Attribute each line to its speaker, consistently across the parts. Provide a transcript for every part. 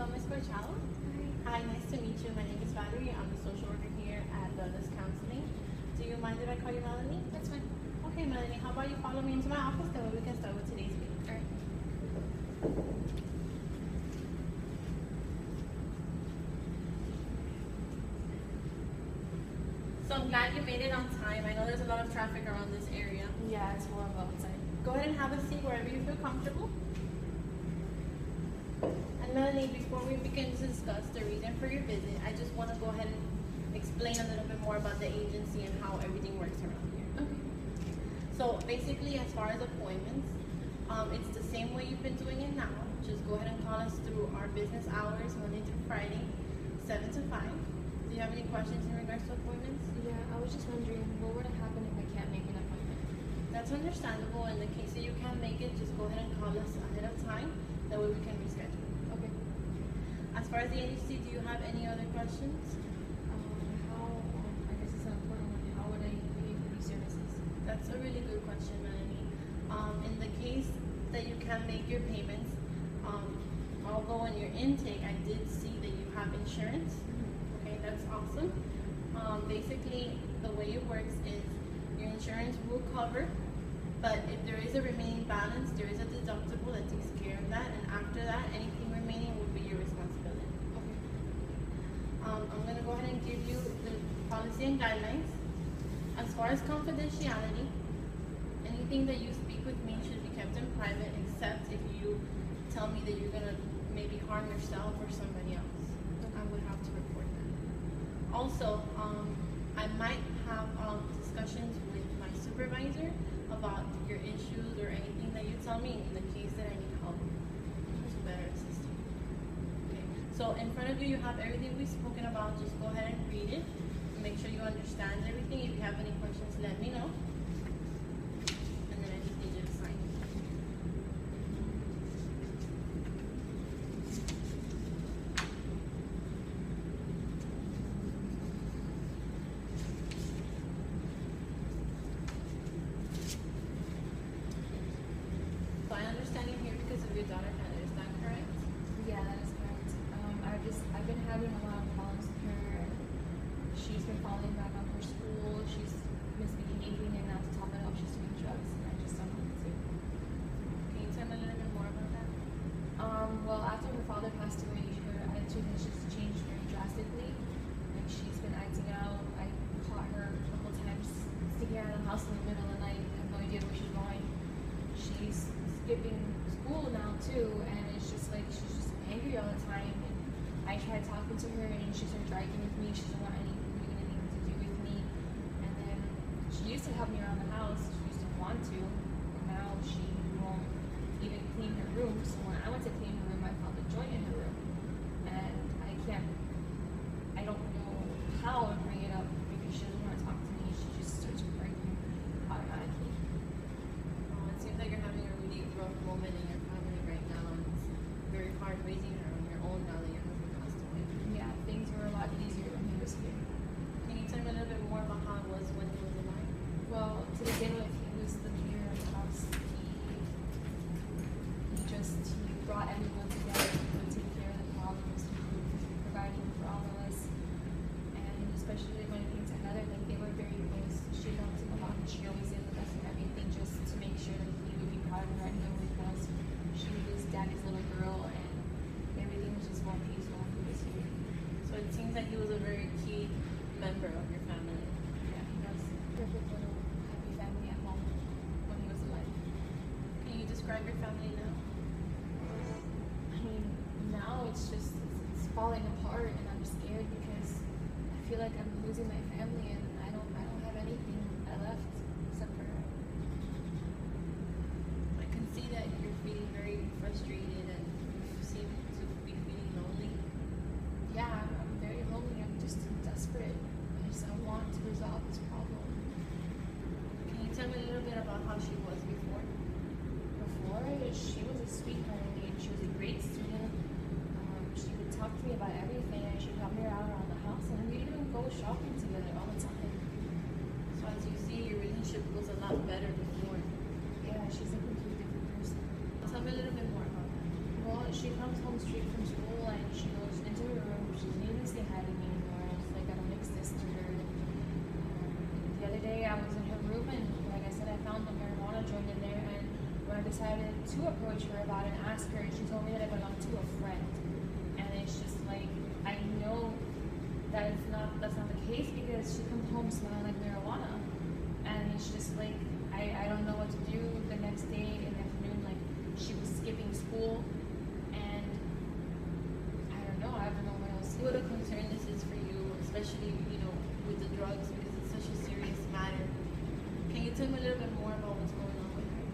Speaker 1: Ms. Corchalo. Hi, nice to meet you. My name is Valerie. I'm the social worker here at Wellness Counseling. Do you mind if I call you Melanie?
Speaker 2: That's fine.
Speaker 1: Okay, Melanie, how about you follow me into my office? That way we can start with today's meeting.
Speaker 2: All right.
Speaker 1: So I'm glad you made it on time. I know there's a lot of traffic around this area.
Speaker 2: Yeah, it's horrible outside.
Speaker 1: Go ahead and have a seat wherever you feel comfortable. And Melanie, before we begin to discuss the reason for your visit, I just want to go ahead and explain a little bit more about the agency and how everything works around here.
Speaker 2: Okay.
Speaker 1: So basically, as far as appointments, it's the same way you've been doing it now. Just go ahead and call us through our business hours, Monday through Friday, 7 to 5. Do you have any questions in regards to appointments?
Speaker 2: Yeah, I was just wondering what would happen if I can't make an appointment?
Speaker 1: That's understandable. In the case that you can't make it, just go ahead and call us ahead of time. That way we can reschedule.
Speaker 2: Okay.
Speaker 1: As far as the agency, do you have any other questions?
Speaker 2: I guess it's an important one. How would I pay for these services?
Speaker 1: That's a really good question, Melanie. In the case that you can make your payments, although in your intake I did see that you have insurance. Okay, that's awesome. Basically, the way it works is your insurance will cover, but if there is a remaining balance, there is a deductible that takes care of that, and after that, anything remaining will be your responsibility.
Speaker 2: Okay.
Speaker 1: I'm going to go ahead and give you the policy and guidelines. As far as confidentiality, anything that you speak with me should be kept in private, except if you tell me that you're going to maybe harm yourself or somebody else. I would have to report that. Also, I might have discussions with my supervisor about your issues or anything that you tell me in the case that I need help to better assist you. Okay. So in front of you, you have everything we've spoken about. Just go ahead and read it. Make sure you understand everything. If you have any questions, let me know. And then I just need you to sign. So I understand you're here because of your daughter, Heather. Is that correct?
Speaker 2: Yeah, that is correct. I've been having a lot of problems with her. She's been falling back on her school. She's misbehaving, and now to top it off, she's doing drugs, and I just don't know what to do.
Speaker 1: Can you tell me a little bit more about that?
Speaker 2: Well, after her father passed away, her attitude has just changed very drastically. Like, she's been acting out. I caught her a couple times sneaking out of the house in the middle of the night. I have no idea where she's going. She's skipping school now too, and it's just like she's just angry all the time. And I tried talking to her, and she started arguing with me. She doesn't want anything to do with me. And then she used to help me around the house. She used to want to, and now she won't even clean her room. So when I went to clean her room, I found a joint in her room, and I don't know how to bring it up because she doesn't want to talk to me. She just starts arguing automatically.
Speaker 1: It seems like you're having a really rough moment in your family right now, and it's very hard raising her on your own now that your husband passed away.
Speaker 2: Yeah, things were a lot easier when he was here.
Speaker 1: Can you tell me a little bit more about how it was when he was alive?
Speaker 2: Well, to begin with, he was the leader of the house. He brought everyone together. He would take care of the problems. He was providing for all of us. And especially when it came to Heather, like, they were very close. She helped him a lot, and she always did the best in everything just to make sure that he would be proud of her and know who he was. She was daddy's little girl, and everything was just more peaceful when he was here.
Speaker 1: So it seems like he was a very key member of your family.
Speaker 2: Yeah, he was a perfect little happy family at home when he was alive.
Speaker 1: Can you describe your family now?
Speaker 2: I mean, now it's falling apart, and I'm scared because I feel like I'm losing my family, and I don't have anything left except for her.
Speaker 1: I can see that you're feeling very frustrated and you seem to be feeling lonely.
Speaker 2: Yeah, I'm very lonely. I'm just desperate. I want to resolve this problem.
Speaker 1: Can you tell me a little bit about how she was before?
Speaker 2: Before, she was a sweetheart. I mean, she was a great student. She would talk to me about everything, and she'd help me out around the house, and we'd even go shopping together all the time.
Speaker 1: So as you see, your relationship was a lot better before.
Speaker 2: Yeah, she's a completely different person.
Speaker 1: Tell me a little bit more about that.
Speaker 2: Well, she comes home straight from school and she goes into her room. She doesn't even say hi to me anymore. It's like I don't exist to her. The other day I was in her room and, like I said, I found the marijuana joint in there. And when I decided to approach her about it and ask her, she told me that it belonged to a friend. And it's just like, I know that that's not the case because she comes home smelling like marijuana. And it's just like, I don't know what to do. The next day in the afternoon, like, she was skipping school, and I don't know what else.
Speaker 1: What a concern this is for you, especially, with the drugs, because it's such a serious matter. Can you tell me a little bit more about what's going on with her?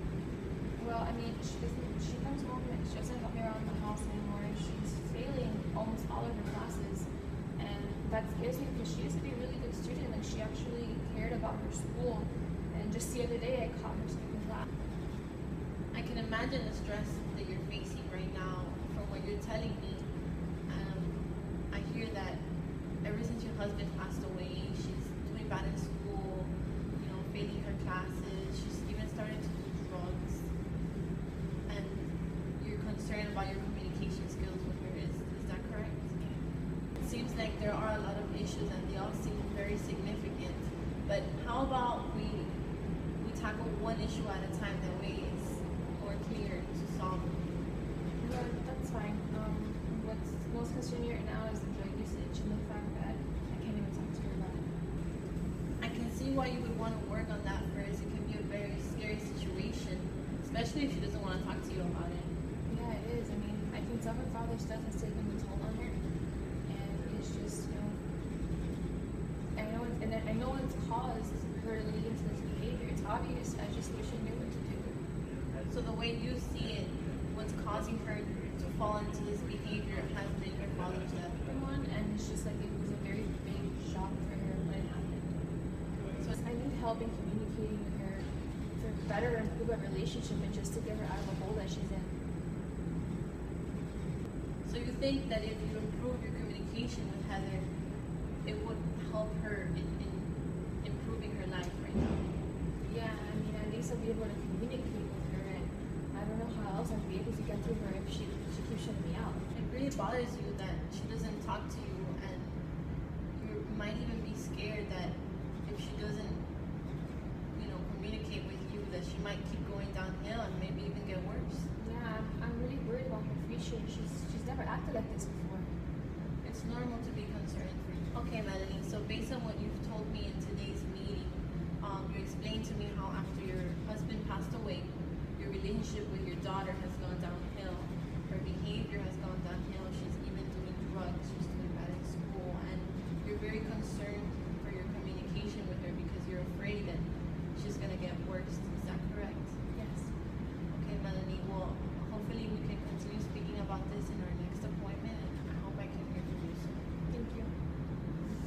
Speaker 2: Well, I mean, she comes home and she doesn't help me around the house anymore. She's failing almost all of her classes, and that scares me because she used to be a really good student. Like, she actually cared about her school, and just the other day I caught her skipping class.
Speaker 1: I can imagine the stress that you're facing right now from what you're telling me. I hear that ever since your husband passed away, she's doing bad in school, failing her classes. She's even started to do drugs. And you're concerned about your communication skills with her. Is that correct? It seems like there are a lot of issues and they all seem very significant. But how about we tackle one issue at a time, that way it's more clear to solve it.
Speaker 2: Yeah, that's fine. What's most concerning right now is the drug usage and the fact that I can't even talk to her about it.
Speaker 1: I can see why you would want to work on that first. It can be a very scary situation, especially if she doesn't want to talk to you about it.
Speaker 2: Yeah, it is. I mean, I can tell her father's death has taken a toll on her, and it's just, I know it's caused her to lead into this behavior. It's obvious. I just wish I knew what to do.
Speaker 1: So the way you see it, what's causing her to fall into this behavior has been her father's death.
Speaker 2: And it's just like, it was a very big shock for her when it happened. So I need help in communicating with her to better improve our relationship and just to get her out of the hole that she's in.
Speaker 1: So you think that if you improve your communication with Heather, it would help her in improving her life right now?
Speaker 2: Yeah, I mean, at least I'll be able to communicate with her, and I don't know how else I'll be able to get to her if she keeps shutting me out.
Speaker 1: It really bothers you that she doesn't talk to you, and you might even be scared that if she doesn't, communicate with you, that she might keep going downhill and maybe even get worse.
Speaker 2: Yeah, I'm really worried about her future. She's never acted like this before.
Speaker 1: It's normal to be concerned for you. Okay, Melanie, so based on what you've told me in today's meeting, you explained to me how after your husband passed away, your relationship with your daughter has gone downhill. Her behavior has gone downhill. She's even doing drugs. She's doing bad in school. And you're very concerned for your communication with her because you're afraid that she's going to get worse. Is that correct?